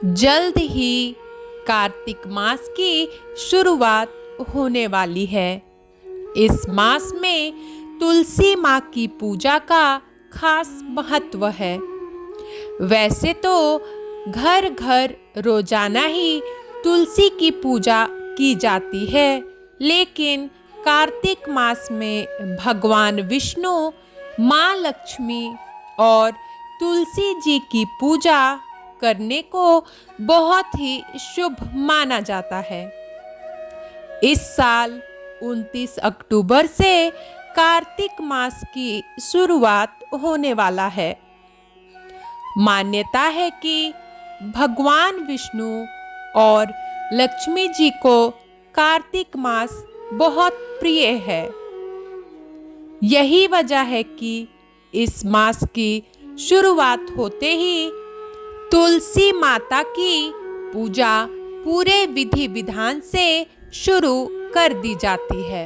जल्द ही कार्तिक मास की शुरुआत होने वाली है। इस मास में तुलसी माँ की पूजा का खास महत्व है। वैसे तो घर घर रोजाना ही तुलसी की पूजा की जाती है, लेकिन कार्तिक मास में भगवान विष्णु, माँ लक्ष्मी और तुलसी जी की पूजा करने को बहुत ही शुभ माना जाता है। इस साल 29 अक्टूबर से कार्तिक मास की शुरुआत होने वाला है। मान्यता है कि भगवान विष्णु और लक्ष्मी जी को कार्तिक मास बहुत प्रिय है। यही वजह है कि इस मास की शुरुआत होते ही तुलसी माता की पूजा पूरे विधि विधान से शुरू कर दी जाती है।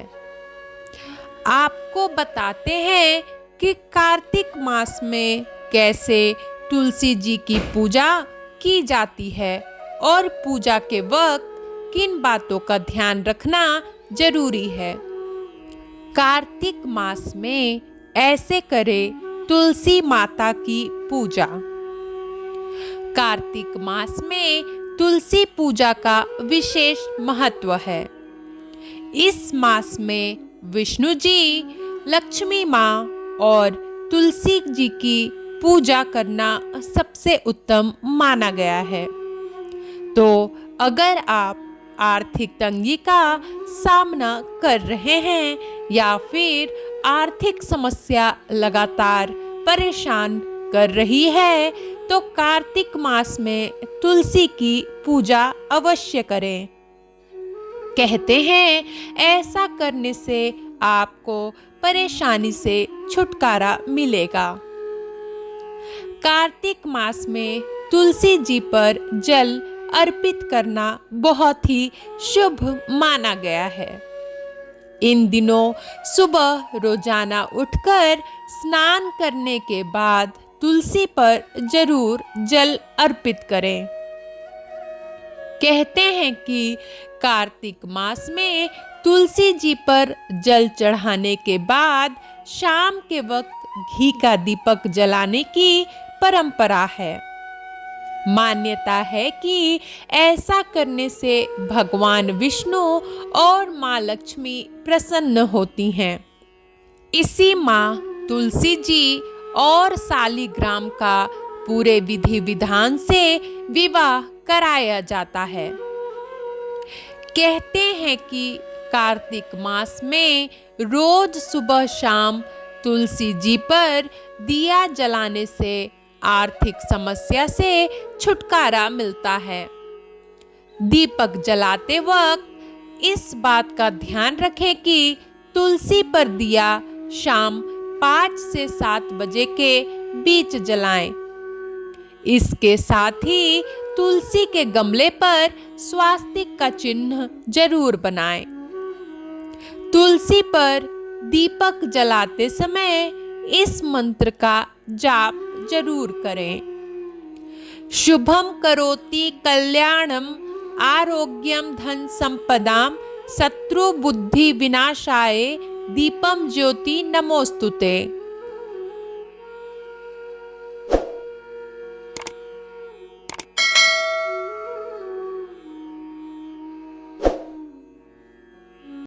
आपको बताते हैं कि कार्तिक मास में कैसे तुलसी जी की पूजा की जाती है और पूजा के वक्त किन बातों का ध्यान रखना जरूरी है। कार्तिक मास में ऐसे करें तुलसी माता की पूजा। कार्तिक मास में तुलसी पूजा का विशेष महत्व है। इस मास में विष्णु जी, लक्ष्मी माँ और तुलसी जी की पूजा करना सबसे उत्तम माना गया है। तो अगर आप आर्थिक तंगी का सामना कर रहे हैं या फिर आर्थिक समस्या लगातार परेशान कर रही है, तो कार्तिक मास में तुलसी की पूजा अवश्य करें। कहते हैं ऐसा करने से आपको परेशानी से छुटकारा मिलेगा। कार्तिक मास में तुलसी जी पर जल अर्पित करना बहुत ही शुभ माना गया है। इन दिनों सुबह रोजाना उठकर स्नान करने के बाद तुलसी पर जरूर जल अर्पित करें। कहते हैं कि कार्तिक मास में तुलसी जी पर जल चढ़ाने के बाद शाम के वक्त घी का दीपक जलाने की परंपरा है। मान्यता है कि ऐसा करने से भगवान विष्णु और माँ लक्ष्मी प्रसन्न होती हैं। इसी माँ तुलसी जी और शालिग्राम का पूरे विधि विधान से विवाह कराया जाता है। कहते हैं कि कार्तिक मास में रोज सुबह शाम तुलसी जी पर दिया जलाने से आर्थिक समस्या से छुटकारा मिलता है। दीपक जलाते वक्त इस बात का ध्यान रखें कि तुलसी पर दिया शाम 5 से 7 बजे के बीच जलाएं। इसके साथ ही तुलसी के गमले पर स्वास्तिक का चिन्ह जरूर बनाएं। तुलसी पर दीपक जलाते समय इस मंत्र का जाप जरूर करें। शुभम करोति कल्याणम आरोग्यम धन संपदाम शत्रु बुद्धि विनाशाय दीपम ज्योति नमोस्तुते।